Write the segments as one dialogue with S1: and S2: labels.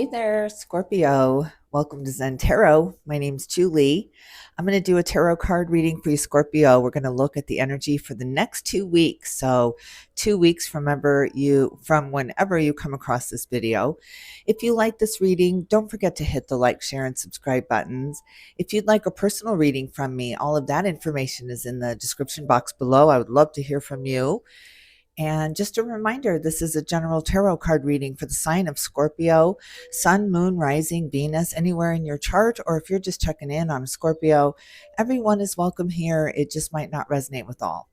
S1: Hey there, Scorpio. Welcome to Zen Tarot. My name's Julie. I'm going to do a tarot card reading for you, Scorpio. We're going to look at the energy for the next 2 weeks. So, 2 weeks from whenever you come across this video. If you like this reading, don't forget to hit the like, share, and subscribe buttons. If you'd like a personal reading from me, all of that information is in the description box below. I would love to hear from you. And just a reminder, this is a general tarot card reading for the sign of Scorpio, Sun, Moon, Rising, Venus, anywhere in your chart, or if you're just checking in on a Scorpio, everyone is welcome here. It just might not resonate with all.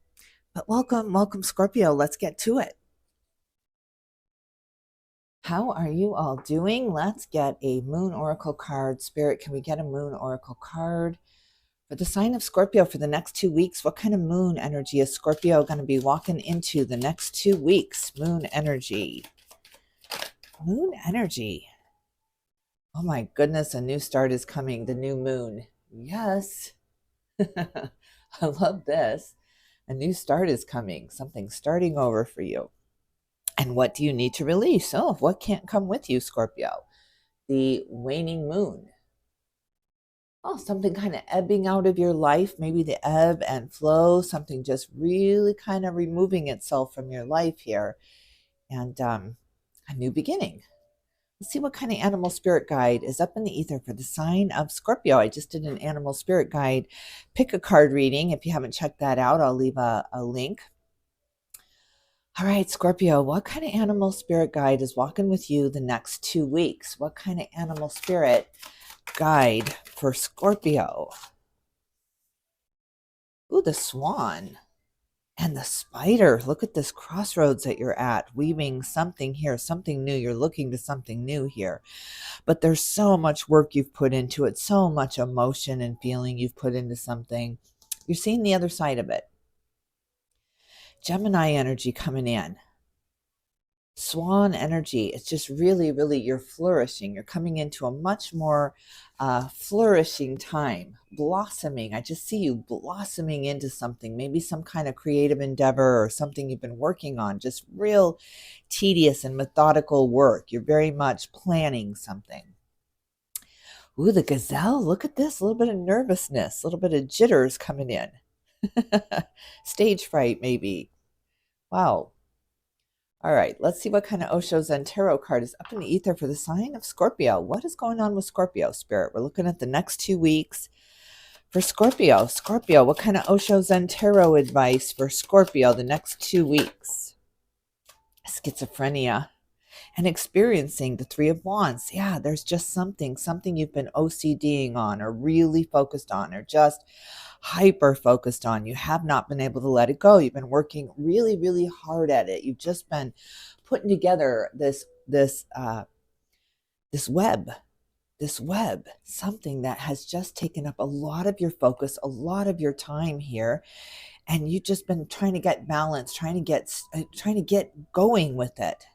S1: But welcome, Scorpio. Let's get to it. How are you all doing? Let's get a Moon Oracle card. Spirit, can we get a Moon Oracle card? For the sign of Scorpio for the next 2 weeks, what kind of moon energy is Scorpio going to be walking into the next 2 weeks? Moon energy. Moon energy. Oh my goodness, a new start is coming. The new moon. Yes. I love this. A new start is coming. Something starting over for you. And what do you need to release? Oh, what can't come with you, Scorpio? The waning moon. Oh, something kind of ebbing out of your life, maybe the ebb and flow, something just really kind of removing itself from your life here, and a new beginning. Let's see what kind of animal spirit guide is up in the ether for the sign of Scorpio. I just did an animal spirit guide pick a card reading. If you haven't checked that out, I'll leave a link. All right, Scorpio, what kind of animal spirit guide is walking with you the next 2 weeks? What kind of animal spirit guide for Scorpio? Ooh, the swan and the spider. Look at this crossroads that you're at, weaving something here, something new. You're looking to something new here. But there's so much work you've put into it, so much emotion and feeling you've put into something. You're seeing the other side of it. Gemini energy coming in. Swan energy, it's just really, you're flourishing. You're coming into a much more flourishing time, blossoming. I just see you blossoming into something, maybe some kind of creative endeavor or something you've been working on, just real tedious and methodical work. You're very much planning something. Ooh, the gazelle, look at this, a little bit of nervousness, a little bit of jitters coming in. Stage fright, maybe. Wow. All right, let's see what kind of Osos and tarot card is up in the ether for the sign of Scorpio. What is going on with Scorpio, Spirit? We're looking at the next 2 weeks for Scorpio. Scorpio, what kind of Osos and tarot advice for Scorpio the next 2 weeks? Schizophrenia and experiencing the Three of Wands. Yeah, there's just something you've been OCDing on or really focused on or just hyper focused on. You have not been able to let it go. You've been working really hard at it. You've just been putting together this web, something that has just taken up a lot of your focus, a lot of your time here. And you've just been trying to get balance, trying to get going with it.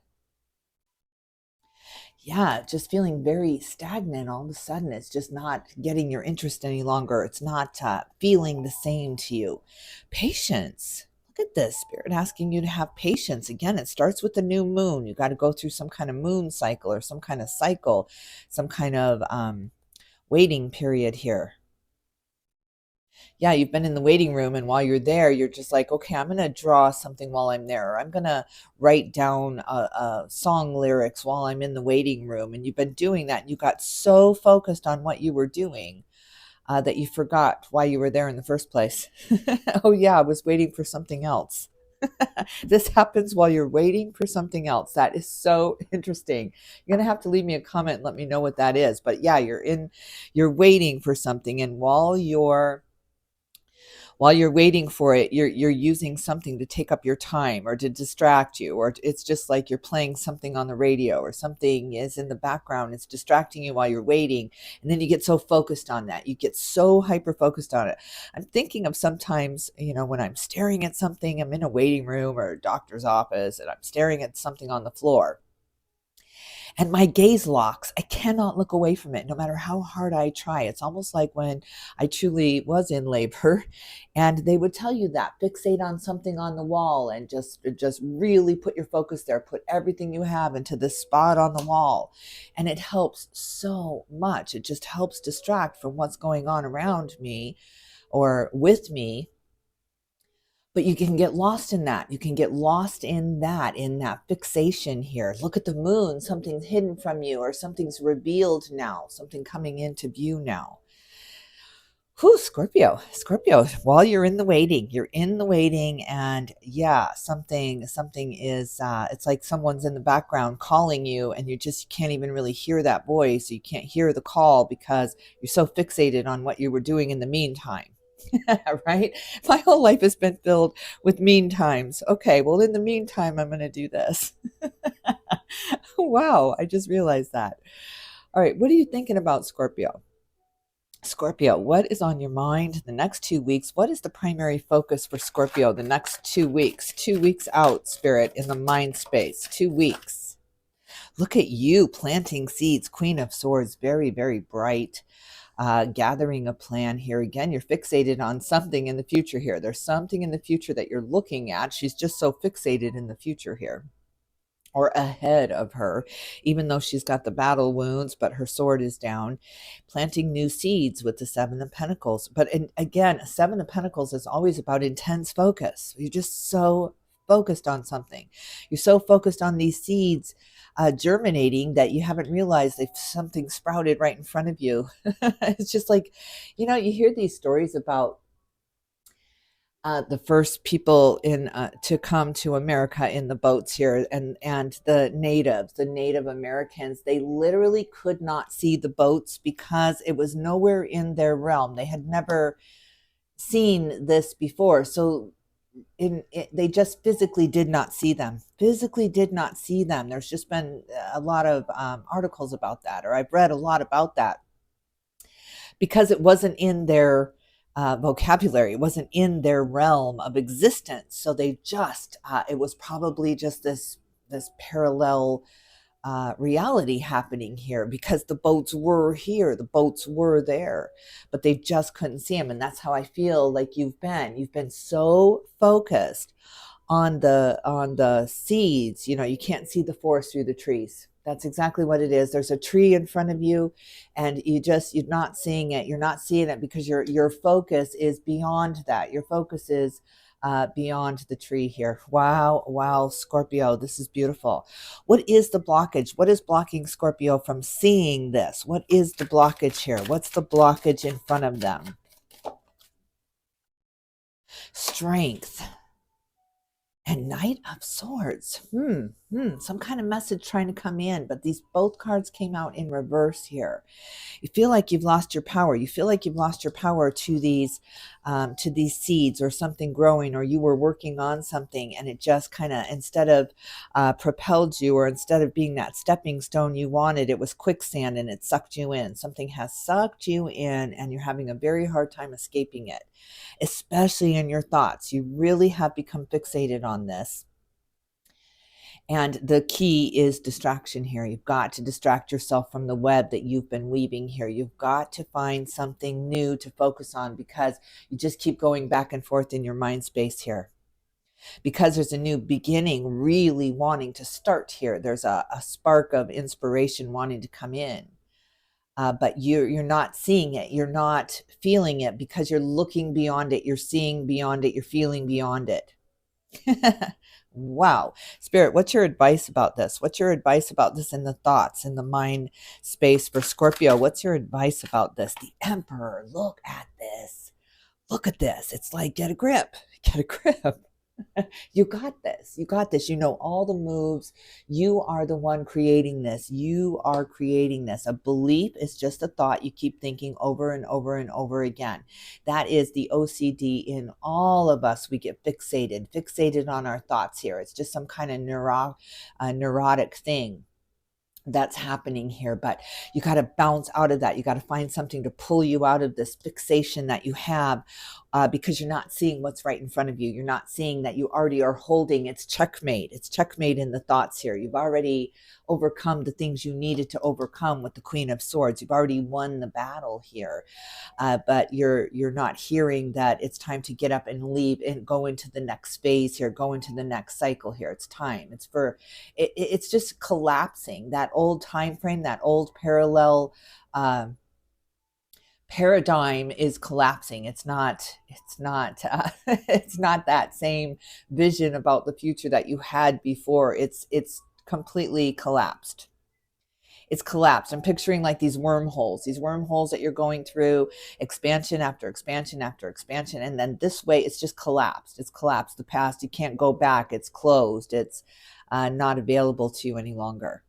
S1: Yeah, just feeling very stagnant. All of a sudden, it's just not getting your interest any longer. It's not feeling the same to you. Patience. Look at this, Spirit asking you to have patience. Again, it starts with the new moon. You got to go through some kind of moon cycle or some kind of cycle, some kind of waiting period here. Yeah, you've been in the waiting room, and while you're there, you're just like, okay, I'm going to draw something while I'm there. Or I'm going to write down song lyrics while I'm in the waiting room. And you've been doing that. And you got so focused on what you were doing that you forgot why you were there in the first place. Oh, yeah, I was waiting for something else. This happens while you're waiting for something else. That is so interesting. You're going to have to leave me a comment and let me know what that is. But yeah, you're waiting for something. And while you're waiting for it, you're using something to take up your time or to distract you, or it's just like you're playing something on the radio or something is in the background. It's distracting you while you're waiting. And then you get so focused on that. You get so hyper focused on it. I'm thinking of sometimes, when I'm staring at something, I'm in a waiting room or a doctor's office and I'm staring at something on the floor. and my gaze locks. I cannot look away from it no matter how hard I try. It's almost like when I truly was in labor and they would tell you that fixate on something on the wall and just really put your focus there, put everything you have into this spot on the wall. And it helps so much. It just helps distract from what's going on around me or with me. But you can get lost in that. You can get lost in that fixation here. Look at the moon. Something's hidden from you or something's revealed now, something coming into view now. Whew, Scorpio, while you're in the waiting, and yeah, something is, it's like someone's in the background calling you and you just can't even really hear that voice. You can't hear the call because you're so fixated on what you were doing in the meantime. Right? My whole life has been filled with mean times. Okay, well, in the meantime, I'm going to do this. Wow, I just realized that. All right, what are you thinking about, Scorpio? Scorpio, what is on your mind the next 2 weeks? What is the primary focus for Scorpio the next 2 weeks? 2 weeks out, Spirit, in the mind space. 2 weeks. Look at you planting seeds. Queen of Swords, very, very bright. Gathering a plan here. Again, you're fixated on something in the future here. There's something in the future that you're looking at. She's just so fixated in the future here, or ahead of her, even though she's got the battle wounds, but her sword is down, planting new seeds with the Seven of Pentacles. But again, Seven of Pentacles is always about intense focus. You're just so focused on something. You're so focused on these seeds germinating that you haven't realized if something sprouted right in front of you. It's just like, you hear these stories about the first people to come to America in the boats here, and the Native Americans, they literally could not see the boats because it was nowhere in their realm. They had never seen this before. So they just physically did not see them. There's just been a lot of articles about that, or I've read a lot about that, because it wasn't in their vocabulary. It wasn't in their realm of existence. So they just, it was probably just this parallel reality happening here, because the boats were here, the boats were there, but they just couldn't see them. And that's how I feel like you've been so focused on the seeds. You can't see the forest through the trees. That's exactly what it is. There's a tree in front of you and you're not seeing it. You're not seeing it because your focus is beyond that. Your focus is beyond the tree here. Wow, Scorpio, this is beautiful. What is the blockage? What is blocking Scorpio from seeing this? What is the blockage here? What's the blockage in front of them? Strength. And Knight of Swords. Some kind of message trying to come in, but these both cards came out in reverse here. You feel like you've lost your power. You feel like you've lost your power to these seeds or something growing, or you were working on something and it just kind of, instead of propelled you, or instead of being that stepping stone you wanted, it was quicksand and it sucked you in. Something has sucked you in and you're having a very hard time escaping it, especially in your thoughts. You really have become fixated on this. And the key is distraction here. You've got to distract yourself from the web that you've been weaving here. You've got to find something new to focus on, because you just keep going back and forth in your mind space here. Because there's a new beginning really wanting to start here. There's a spark of inspiration wanting to come in. But you're not seeing it. You're not feeling it because you're looking beyond it. You're seeing beyond it. You're feeling beyond it. Wow. Spirit, what's your advice about this? What's your advice about this in the thoughts, in the mind space for Scorpio? What's your advice about this? The Emperor, look at this. Look at this. It's like, get a grip. Get a grip. You got this. You got this. You know all the moves. You are the one creating this. You are creating this. A belief is just a thought you keep thinking over and over and over again. That is the OCD in all of us. We get fixated on our thoughts here. It's just some kind of neurotic thing that's happening here, but you got to bounce out of that. You got to find something to pull you out of this fixation that you have because you're not seeing what's right in front of you. You're not seeing that you already are holding. It's checkmate. It's checkmate in the thoughts here. You've already overcome the things you needed to overcome with the Queen of Swords. You've already won the battle here, but you're not hearing that it's time to get up and leave and go into the next phase here, go into the next cycle here. It's time. It's just collapsing. That old time frame, that old parallel paradigm is collapsing. It's not it's not that same vision about the future that you had before. It's completely collapsed. It's collapsed. I'm picturing like these wormholes that you're going through, expansion after expansion after expansion, and then this way it's just collapsed. It's collapsed. The past, you can't go back. It's closed. It's not available to you any longer.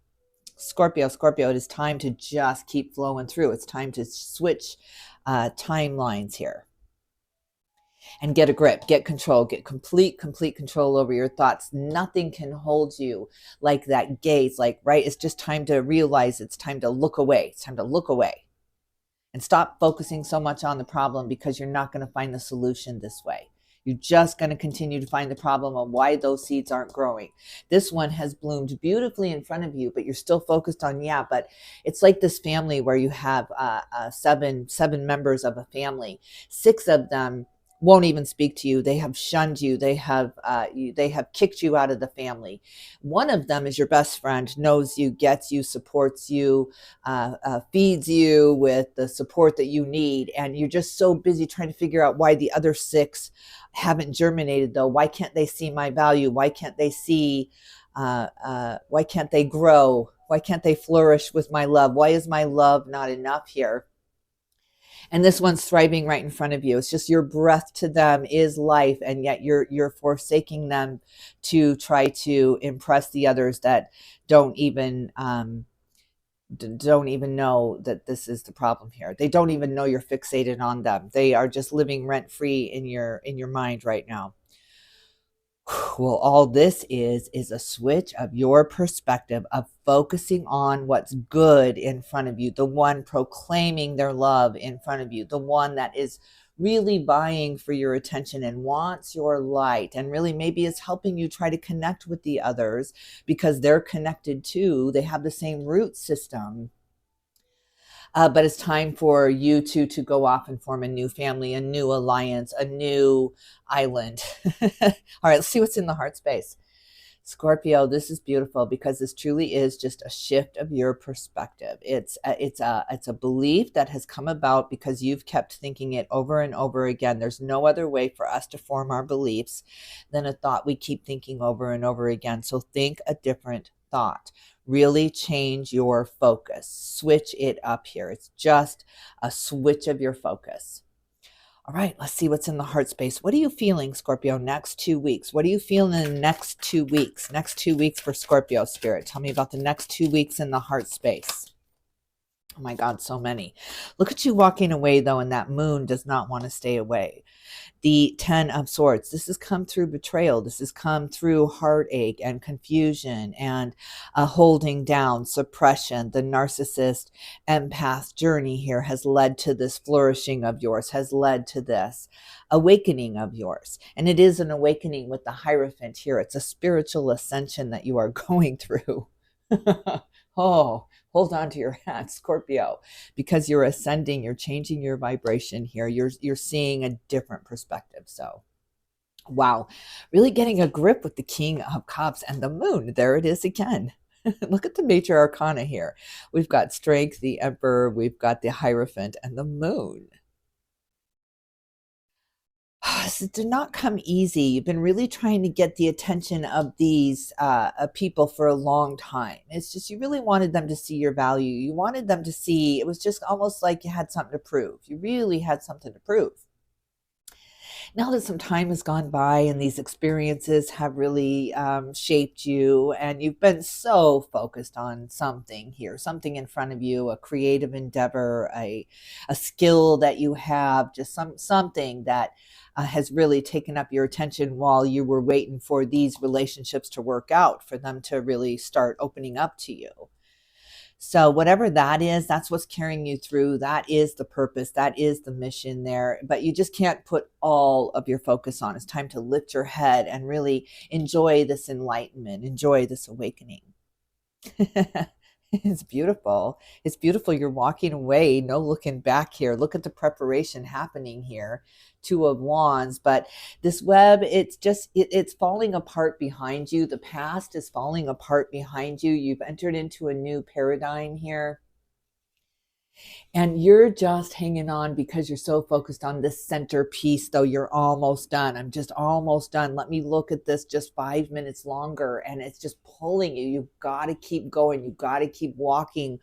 S1: Scorpio, it is time to just keep flowing through. It's time to switch timelines here and get a grip, get control, get complete control over your thoughts. Nothing can hold you like that gaze, like, right? It's just time to realize it's time to look away. It's time to look away and stop focusing so much on the problem, because you're not going to find the solution this way. You're just going to continue to find the problem of why those seeds aren't growing. This one has bloomed beautifully in front of you, but you're still focused on, but it's like this family where you have seven members of a family. 6 of them won't even speak to you. They have shunned you. They have kicked you out of the family. One of them is your best friend, knows you, gets you, supports you, feeds you with the support that you need. And you're just so busy trying to figure out why the other 6 haven't germinated, though. Why can't they see my value? Why can't they see, why can't they grow? Why can't they flourish with my love? Why is my love not enough here? And this one's thriving right in front of you. It's just your breath to them is life, and yet you're forsaking them to try to impress the others that don't even know that this is the problem here. They don't even know you're fixated on them. They are just living rent free in your mind right now. Well, all this is a switch of your perspective of focusing on what's good in front of you, the one proclaiming their love in front of you, the one that is really vying for your attention and wants your light, and really maybe is helping you try to connect with the others because they're connected too. They have the same root system. But it's time for you two to go off and form a new family, a new alliance, a new island. All right, let's see what's in the heart space. Scorpio, this is beautiful because this truly is just a shift of your perspective. It's a belief that has come about because you've kept thinking it over and over again. There's no other way for us to form our beliefs than a thought we keep thinking over and over again. So think a different thought. Really change your focus. Switch it up here. It's just a switch of your focus. All right, let's see what's in the heart space. What are you feeling, Scorpio, next 2 weeks? What are you feeling in the next 2 weeks? Next 2 weeks for Scorpio spirit. Tell me about the next 2 weeks in the heart space. Oh my God, so many. Look at you walking away, though, and that moon does not want to stay away. The 10 of Swords. This has come through betrayal. This has come through heartache and confusion and holding down, suppression. The narcissist empath journey here has led to this flourishing of yours, has led to this awakening of yours. And it is an awakening with the Hierophant here. It's a spiritual ascension that you are going through. Oh, hold on to your hat, Scorpio, because you're ascending, you're changing your vibration here. You're seeing a different perspective. So, wow, really getting a grip with the King of Cups and the moon. There it is again. Look at the major arcana here. We've got Strength, the Emperor, we've got the Hierophant, and the moon. So it did not come easy. You've been really trying to get the attention of these people for a long time. It's just you really wanted them to see your value. You wanted them to see, it was just almost like you had something to prove. You really had something to prove. Now that some time has gone by and these experiences have really shaped you, and you've been so focused on something here, something in front of you, a creative endeavor, a skill that you have, just something that has really taken up your attention while you were waiting for these relationships to work out, for them to really start opening up to you. So whatever that is, that's what's carrying you through. That is the purpose. That is the mission there. But you just can't put all of your focus on. It's time to lift your head and really enjoy this enlightenment, enjoy this awakening. It's beautiful. It's beautiful. You're walking away, no looking back here. Look at the preparation happening here. Two of Wands, but this web, it's falling apart behind you. The past is falling apart behind you. You've entered into a new paradigm here. And you're just hanging on because you're so focused on this centerpiece, though you're almost done. I'm just almost done. Let me look at this just 5 minutes longer. And it's just pulling you. You've got to keep going. You've got to keep walking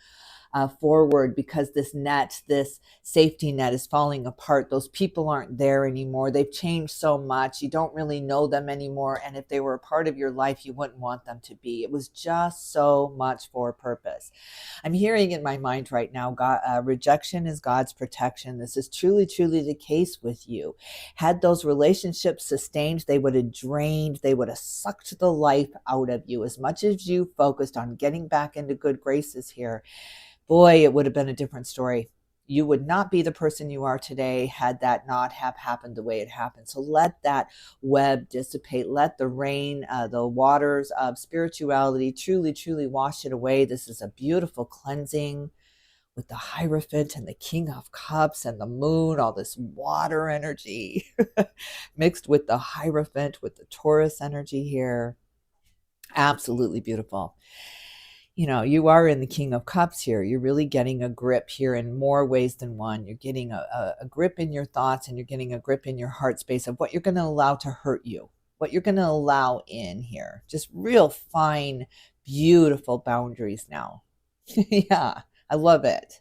S1: forward, because this net, this safety net, is falling apart. Those people aren't there anymore. They've changed so much. You don't really know them anymore. And if they were a part of your life, you wouldn't want them to be. It was just so much for purpose. I'm hearing in my mind right now, God, rejection is God's protection. This is truly, truly the case with you. Had those relationships sustained, they would have drained, they would have sucked the life out of you. As much as you focused on getting back into good graces here, boy, it would have been a different story. You would not be the person you are today had that not have happened the way it happened. So let that web dissipate. Let the rain, the waters of spirituality truly, truly wash it away. This is a beautiful cleansing with the Hierophant and the King of Cups and the moon, all this water energy mixed with the Hierophant, with the Taurus energy here. Absolutely beautiful. You know, you are in the King of Cups here. You're really getting a grip here in more ways than one. You're getting a grip in your thoughts, and you're getting a grip in your heart space of what you're going to allow to hurt you, what you're going to allow in here. Just real fine, beautiful boundaries now. Yeah, I love it.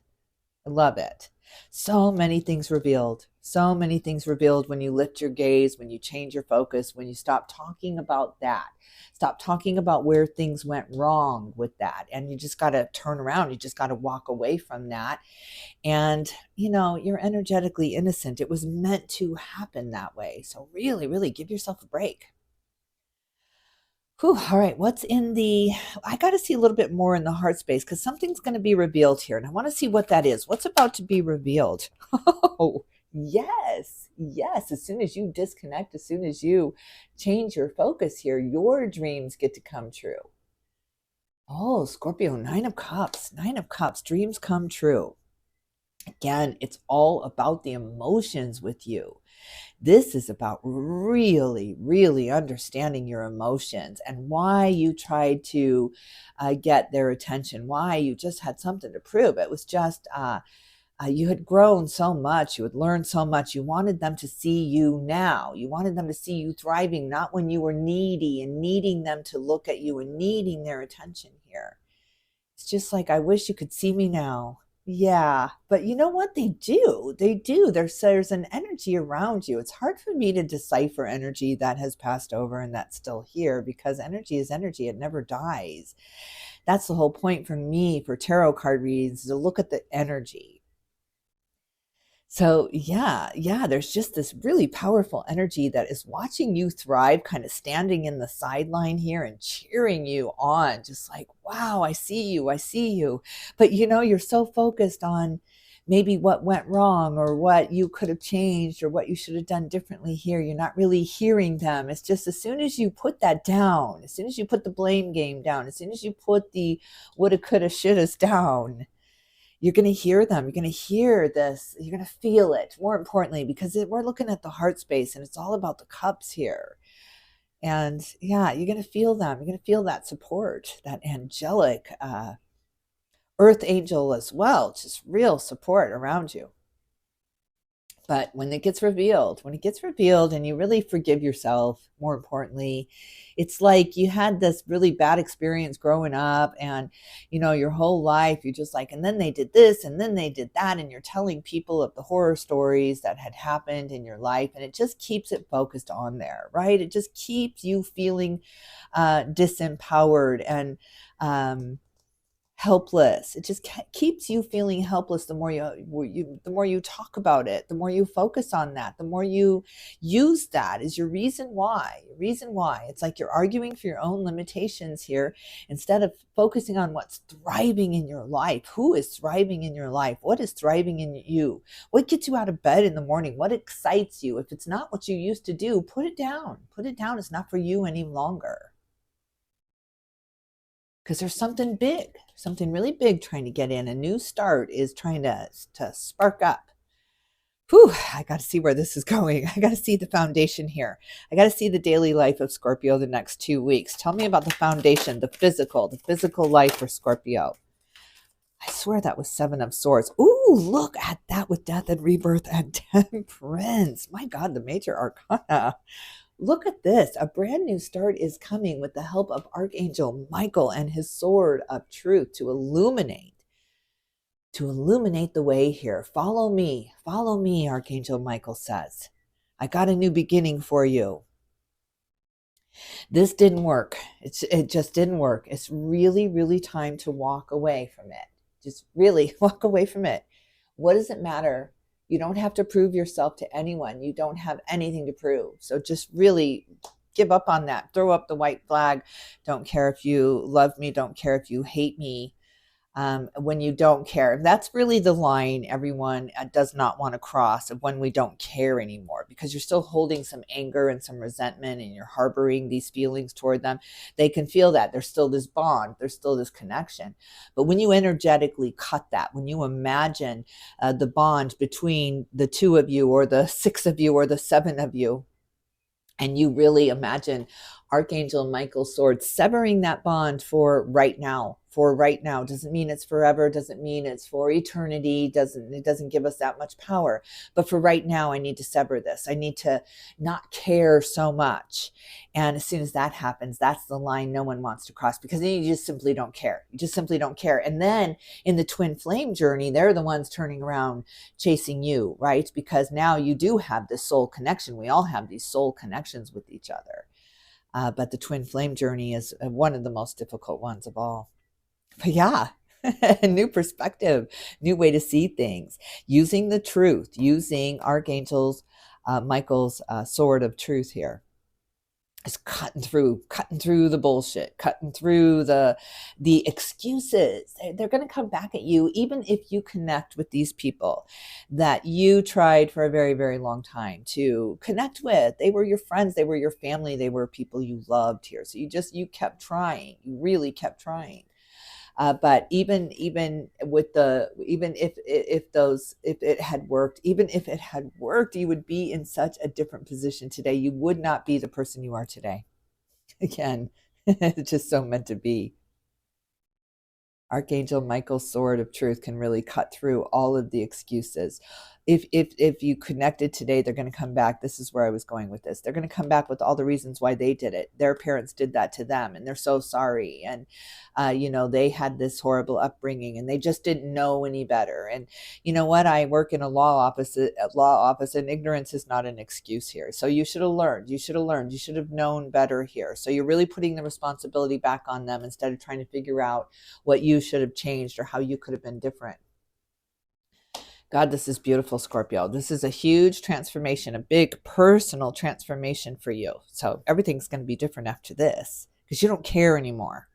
S1: I love it. So many things revealed. So many things revealed when you lift your gaze, when you change your focus, when you stop talking about that. Stop talking about where things went wrong with that. And you just got to turn around. You just got to walk away from that. And, you know, you're energetically innocent. It was meant to happen that way. So really, really give yourself a break. Whew, all right, what's in the, I got to see a little bit more in the heart space, because something's going to be revealed here. And I want to see what that is. What's about to be revealed? Oh, yes, yes. As soon as you disconnect, as soon as you change your focus here, your dreams get to come true. Oh, Scorpio, 9 of Cups, 9 of Cups, dreams come true. Again, it's all about the emotions with you. This is about really, really understanding your emotions and why you tried to get their attention, why you just had something to prove. It was just, you had grown so much, you had learned so much. You wanted them to see you now. You wanted them to see you thriving, not when you were needy and needing them to look at you and needing their attention here. It's just like, I wish you could see me now. Yeah, but you know what? They do. They do. There's an energy around you. It's hard for me to decipher energy that has passed over and that's still here, because energy is energy. It never dies. That's the whole point for me, for tarot card reads, to look at the energy. So yeah, there's just this really powerful energy that is watching you thrive, kind of standing in the sideline here and cheering you on, just like, wow, I see you, I see you. But you know, you're so focused on maybe what went wrong or what you could have changed or what you should have done differently here. You're not really hearing them. It's just, as soon as you put that down, as soon as you put the blame game down, as soon as you put the woulda, coulda, shouldas down, you're going to hear them. You're going to hear this. You're going to feel it, more importantly, because we're looking at the heart space and it's all about the cups here. And yeah, you're going to feel them. You're going to feel that support, that angelic earth angel as well, just real support around you. But when it gets revealed and you really forgive yourself, more importantly, it's like you had this really bad experience growing up, and, you know, your whole life, you're just like, and then they did this and then they did that. And you're telling people of the horror stories that had happened in your life. And it just keeps it focused on there, right? It just keeps you feeling disempowered and helpless. It just keeps you feeling helpless. The more you talk about it, the more you focus on that, the more you use that is your reason why. It's like you're arguing for your own limitations here instead of focusing on what's thriving in your life. Who is thriving in your life? What is thriving in you? What gets you out of bed in the morning? What excites you? If it's not what you used to do, put it down. It's not for you any longer. Because there's something big, something really big trying to get in. A new start is trying to spark up. Whew, I got to see where this is going. I got to see the foundation here. I got to see the daily life of Scorpio the next 2 weeks. Tell me about the foundation, the physical life for Scorpio. I swear that was 7 of Swords. Ooh, look at that with Death and Rebirth and Temperance. My God, the major arcana. Look at this. A brand new start is coming with the help of Archangel Michael and his sword of truth to illuminate the way here. Follow me, Archangel Michael says. I got a new beginning for you. This didn't work. It just didn't work. It's really, really time to walk away from it. Just really walk away from it. What does it matter? You don't have to prove yourself to anyone. You don't have anything to prove. So just really give up on that. Throw up the white flag. Don't care if you love me. Don't care if you hate me. When you don't care. That's really the line everyone does not want to cross of when we don't care anymore, because you're still holding some anger and some resentment and you're harboring these feelings toward them. They can feel that. There's still this bond. There's still this connection. But when you energetically cut that, when you imagine the bond between the 2 of you or the 6 of you or the 7 of you, and you really imagine Archangel Michael's sword severing that bond for right now. Doesn't mean it's forever, doesn't mean it's for eternity, it doesn't give us that much power. But for right now, I need to sever this. I need to not care so much. And as soon as that happens, that's the line no one wants to cross, because then you just simply don't care. And then in the twin flame journey, they're the ones turning around chasing you, right? Because now you do have this soul connection. We all have these soul connections with each other. But the twin flame journey is one of the most difficult ones of all. But yeah, a new perspective, new way to see things, using the truth, using Archangel Michael's sword of truth here. Is cutting through the bullshit, cutting through the excuses. They're going to come back at you, even if you connect with these people that you tried for a very, very long time to connect with. They were your friends, they were your family, they were people you loved here. So you kept trying, you really kept trying. But even if it had worked, you would be in such a different position today. You would not be the person you are today. Again, it's just so meant to be. Archangel Michael's sword of truth can really cut through all of the excuses. If you connected today, they're going to come back. This is where I was going with this. They're going to come back with all the reasons why they did it. Their parents did that to them, and they're so sorry. And they had this horrible upbringing, and they just didn't know any better. And you know what? I work in a law office, and ignorance is not an excuse here. So you should have learned. You should have known better here. So you're really putting the responsibility back on them instead of trying to figure out what you should have changed or how you could have been different. God, this is beautiful, Scorpio. This is a huge transformation, a big personal transformation for you. So everything's going to be different after this because you don't care anymore.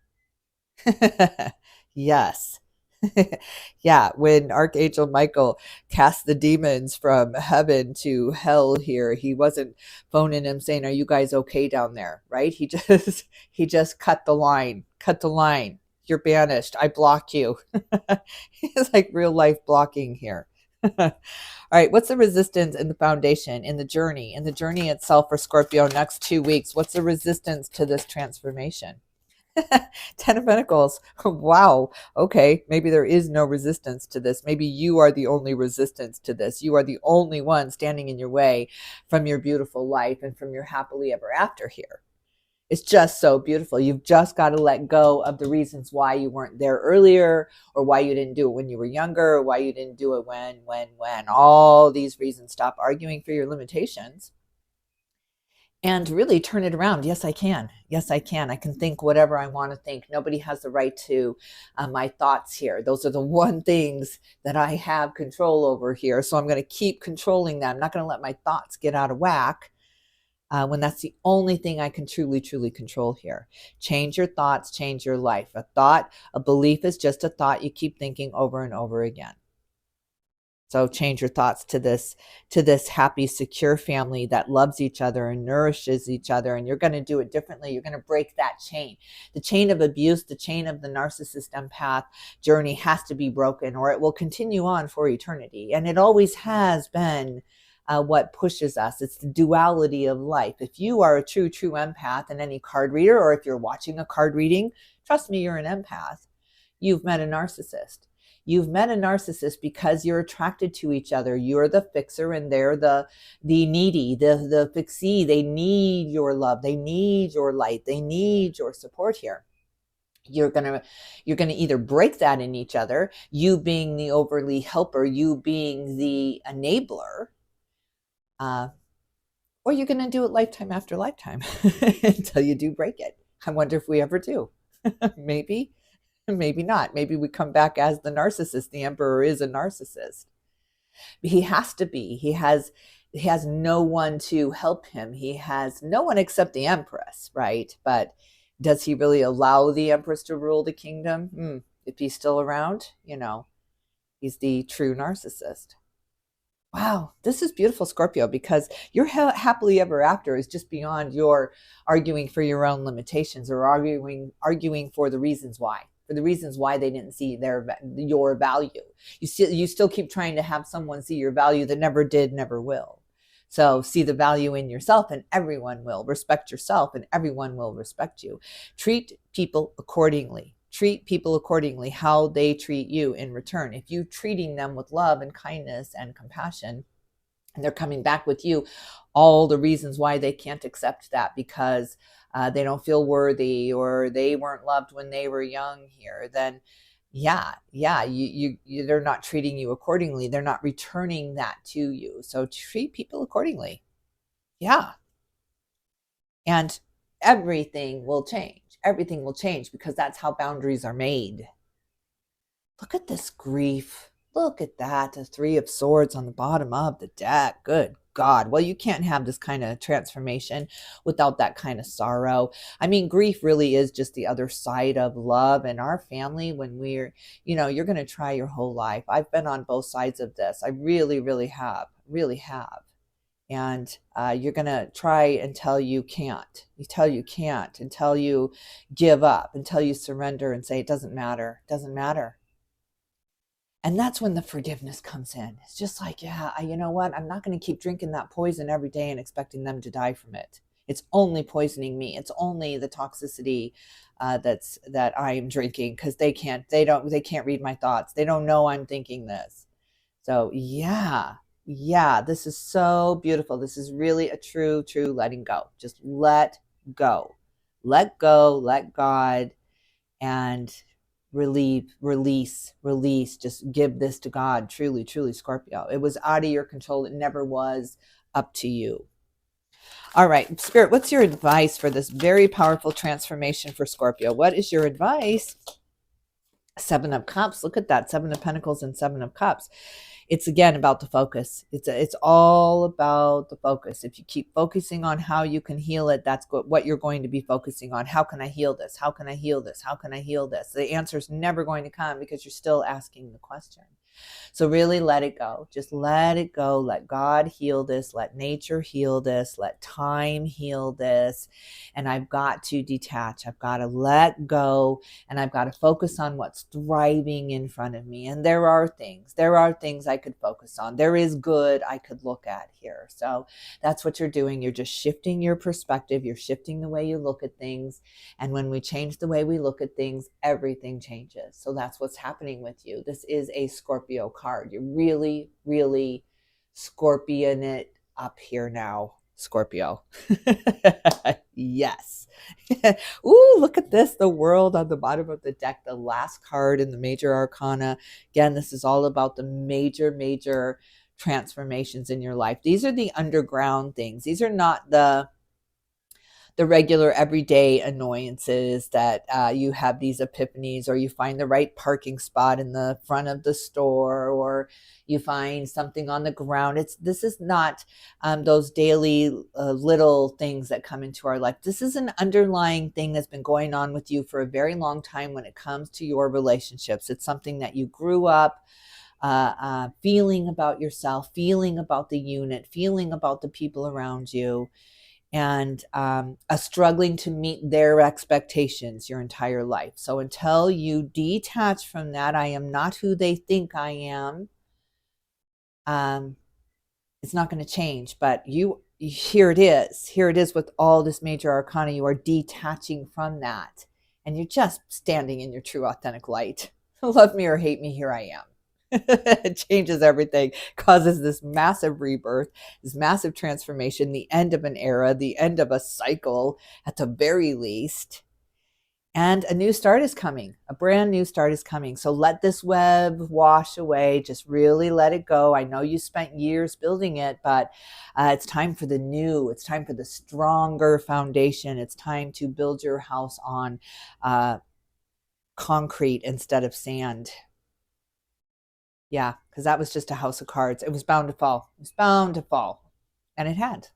S1: Yes. Yeah, when Archangel Michael cast the demons from heaven to hell here, he wasn't phoning him saying, "Are you guys okay down there?" Right? He just cut the line. You're banished. I block you. It's like real life blocking here. All right. What's the resistance in the foundation, in the journey itself for Scorpio next 2 weeks? What's the resistance to this transformation? 10 of Pentacles. Wow. Okay. Maybe there is no resistance to this. Maybe you are the only resistance to this. You are the only one standing in your way from your beautiful life and from your happily ever after here. It's just so beautiful. You've just got to let go of the reasons why you weren't there earlier, or why you didn't do it when you were younger, or why you didn't do it when. All these reasons. Stop arguing for your limitations and really turn it around. Yes, I can. Yes, I can. I can think whatever I want to think. Nobody has the right to my thoughts here. Those are the one things that I have control over here. So I'm going to keep controlling them. I'm not going to let my thoughts get out of whack when that's the only thing I can truly, truly control here. Change your thoughts, change your life. A thought, a belief is just a thought you keep thinking over and over again. So change your thoughts to this happy, secure family that loves each other and nourishes each other. And you're going to do it differently. You're going to break that chain. The chain of abuse, the chain of the narcissist empath journey has to be broken, or it will continue on for eternity. And it always has been what pushes us. It's the duality of life. If you are a true empath and any card reader, or if you're watching a card reading, trust me, you're an empath. You've met a narcissist. You've met a narcissist because you're attracted to each other. You're the fixer and they're the needy, the fixie. They need your love. They need your light. They need your support here. You're gonna either break that in each other, you being the overly helper, you being the enabler, or you're gonna do it lifetime after lifetime until you do break it. I wonder if we ever do. Maybe. Maybe not. Maybe we come back as the narcissist. The emperor is a narcissist. He has to be. He has no one to help him. He has no one except the empress, right? But does he really allow the empress to rule the kingdom? If he's still around, he's the true narcissist. Wow, this is beautiful, Scorpio, because your happily ever after is just beyond your arguing for your own limitations or arguing for the reasons why. For the reasons why they didn't see your value. You still keep trying to have someone see your value that never did, never will. So see the value in yourself and everyone will. Respect yourself and everyone will respect you. Treat people accordingly. Treat people accordingly, how they treat you in return. If you're treating them with love and kindness and compassion, and they're coming back with you all the reasons why they can't accept that because they don't feel worthy or they weren't loved when they were young here, then they're not treating you accordingly. They're not returning that to you. So treat people accordingly. Yeah. And everything will change. Everything will change because that's how boundaries are made. Look at this grief. Look at that. The 3 of Swords on the bottom of the deck. Good God. Well, you can't have this kind of transformation without that kind of sorrow. I mean, grief really is just the other side of love. And our family, when we're, you're going to try your whole life. I've been on both sides of this. I really, really have. Really have. And you're going to try until you can't, until you give up, until you surrender and say, it doesn't matter, doesn't matter. And that's when the forgiveness comes in. It's just like, you know what? I'm not going to keep drinking that poison every day and expecting them to die from it. It's only poisoning me. It's only the toxicity that I am drinking because they can't read my thoughts. They don't know I'm thinking this. So this is so beautiful. This is really a true letting go. Just let go, let God, and release. Just give this to God. Truly, Scorpio. It was out of your control. It never was. Up to you. All right, Spirit, what's your advice for this very powerful transformation for Scorpio? What is your advice? 7 of Cups. Look at that. 7 of Pentacles and 7 of Cups. It's again about the focus. It's all about the focus. If you keep focusing on how you can heal it, that's what you're going to be focusing on. How can I heal this? How can I heal this? How can I heal this? The answer is never going to come because you're still asking the question. So really let it go. Just let it go. Let God heal this. Let nature heal this. Let time heal this. And I've got to detach. I've got to let go. And I've got to focus on what's thriving in front of me. And there are things I could focus on. There is good I could look at here. So that's what you're doing. You're just shifting your perspective. You're shifting the way you look at things. And when we change the way we look at things, everything changes. So that's what's happening with you. This is a Scorpio card. You're really, really Scorpion it up here now, Scorpio. Yes. Ooh, look at this. The World on the bottom of the deck, the last card in the major arcana. Again, this is all about the major transformations in your life. These are the underground things. These are not the the regular everyday annoyances that you have these epiphanies, or you find the right parking spot in the front of the store, or you find something on the ground. This is not those daily little things that come into our life. This is an underlying thing that's been going on with you for a very long time when it comes to your relationships. It's something that you grew up feeling about yourself, feeling about the unit, feeling about the people around you, and struggling to meet their expectations your entire life. So until you detach from that, I am not who they think I am, it's not going to change. But here it is with all this major arcana. You are detaching from that, and you're just standing in your true authentic light. Love me or hate me, here I am. It changes everything, causes this massive rebirth, this massive transformation, the end of an era, the end of a cycle at the very least. And a new start is coming. A brand new start is coming. So let this web wash away. Just really let it go. I know you spent years building it, but it's time for the new. It's time for the stronger foundation. It's time to build your house on concrete instead of sand. Yeah, because that was just a house of cards. It was bound to fall. It was bound to fall. And it had.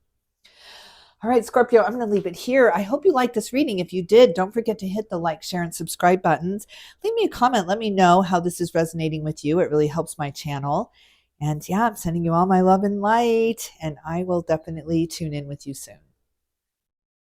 S1: All right, Scorpio, I'm going to leave it here. I hope you liked this reading. If you did, don't forget to hit the like, share, and subscribe buttons. Leave me a comment. Let me know how this is resonating with you. It really helps my channel. And yeah, I'm sending you all my love and light. And I will definitely tune in with you soon.